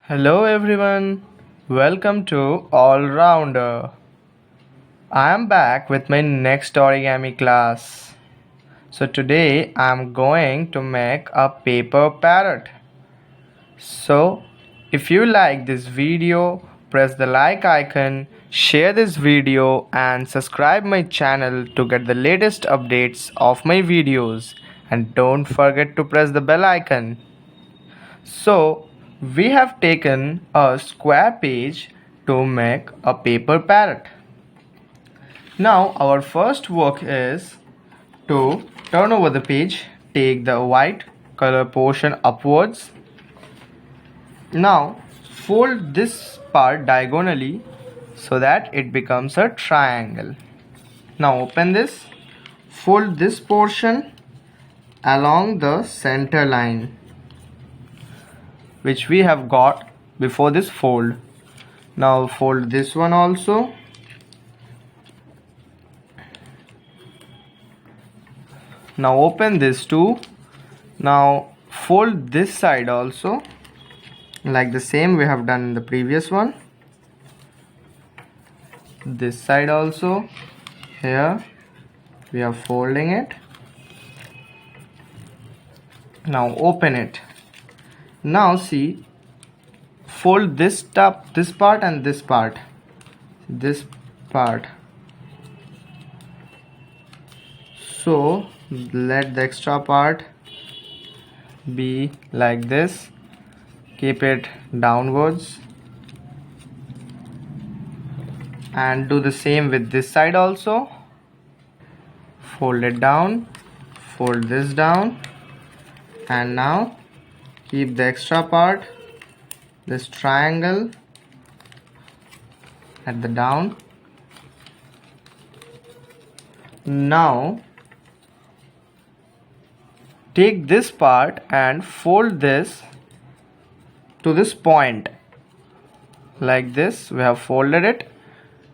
Hello everyone, welcome to All Rounder. I am back with my next origami class. So today I am going to make a paper parrot. So if you like this video, press the like icon, share this video and subscribe my channel to get the latest updates of my videos, and don't forget to press the bell icon. So we have taken a square page to make a paper parrot. Now our first work is to turn over the page, take the white color portion upwards. Now fold this part diagonally so that it becomes a triangle. Now open this, fold this portion along the center line which we have got before this fold. Now fold this one also. Now open this too. Now fold this side also, like the same we have done in the previous one. This side also, here we are folding it. Now open it. Now see, fold this part and this part, so let the extra part be like this, keep it downwards, and do the same with this side also. Fold it down, fold this down, and now keep the extra part, this triangle, at the down. Now take this part and fold this to this point, like this we have folded it,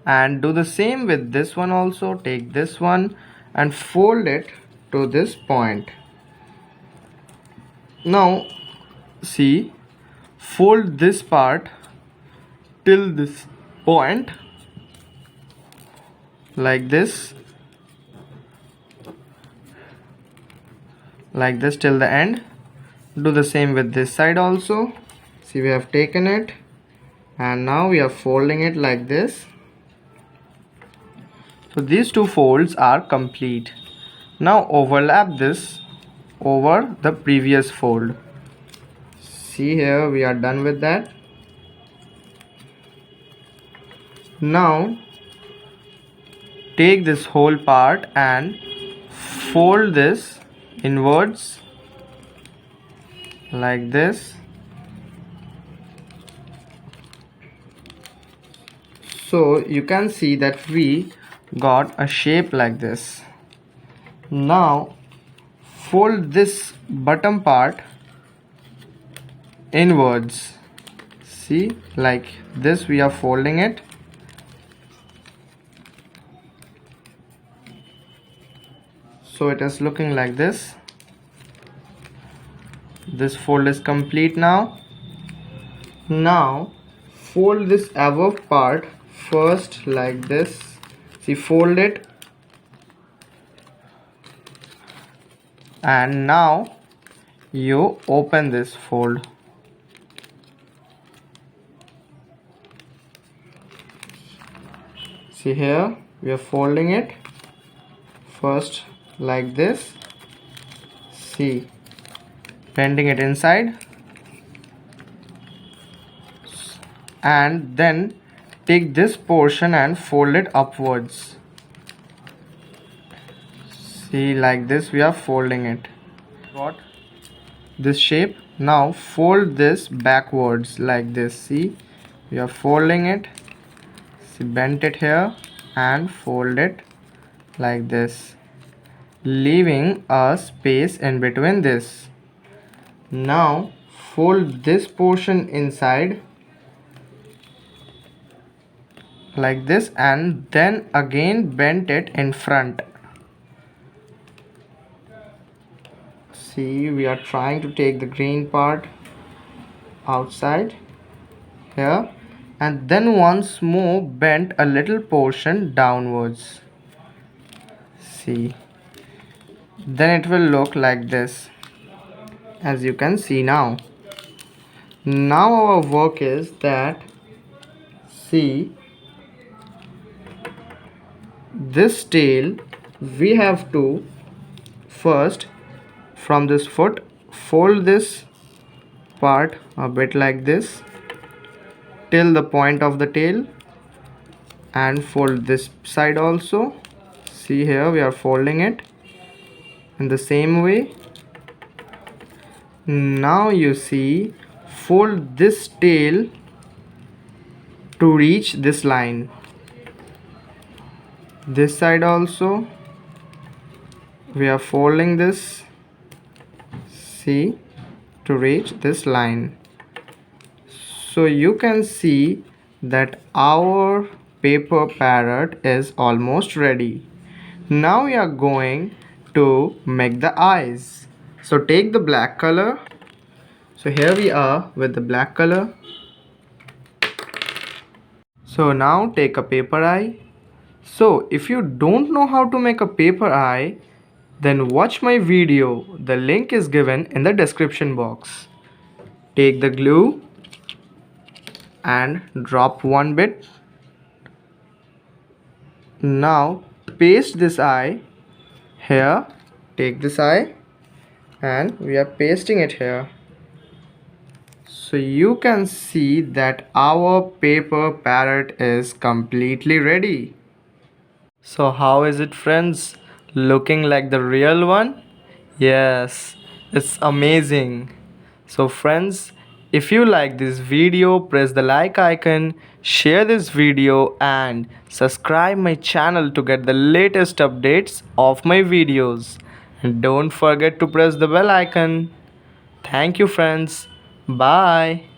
and do the same with this one also. Take this one and fold it to this point. Now see, fold this part till this point, like this till the end. Do the same with this side also. See, we have taken it and now we are folding it like this. So these two folds are complete. Now overlap this over the previous fold. See, here we are done with that. Now take this whole part and fold this inwards like this. So you can see that we got a shape like this. Now fold this bottom part inwards. See, like this we are folding it. So it is looking like this. This fold is complete now. Now fold this above part first like this. See, fold it, and now you open this fold. See, here we are folding it first like this. See, bending it inside, and then take this portion and fold it upwards. See, like this we are folding it. Got this shape. Now fold this backwards like this. See, we are folding it. See, bend it here and fold it like this, leaving a space in between this. Now fold this portion inside like this, and then again bend it in front. See, we are trying to take the green part outside. here, and then once more bend a little portion downwards. See, then it will look like this, as you can see now. Now our work is that, see, this tail we have to first from this foot fold this part a bit like this till the point of the tail, and fold this side also. See, here we are folding it in the same way. Now you see, fold this tail to reach this line. This side also we are folding this, see, to reach this line. So you can see that our paper parrot is almost ready. Now we are going to make the eyes. So take the black color. So here we are with the black color. So now take a paper eye. So if you don't know how to make a paper eye, then watch my video. The link is given in the description box. Take the glue and drop one bit. Now paste this eye here. Take this eye and we are pasting it here. So you can see that our paper parrot is completely ready. So how is it, friends? Looking like the real one? Yes, it's amazing. So friends, if you like this video, press the like icon, share this video and subscribe my channel to get the latest updates of my videos. And don't forget to press the bell icon. Thank you, friends. Bye.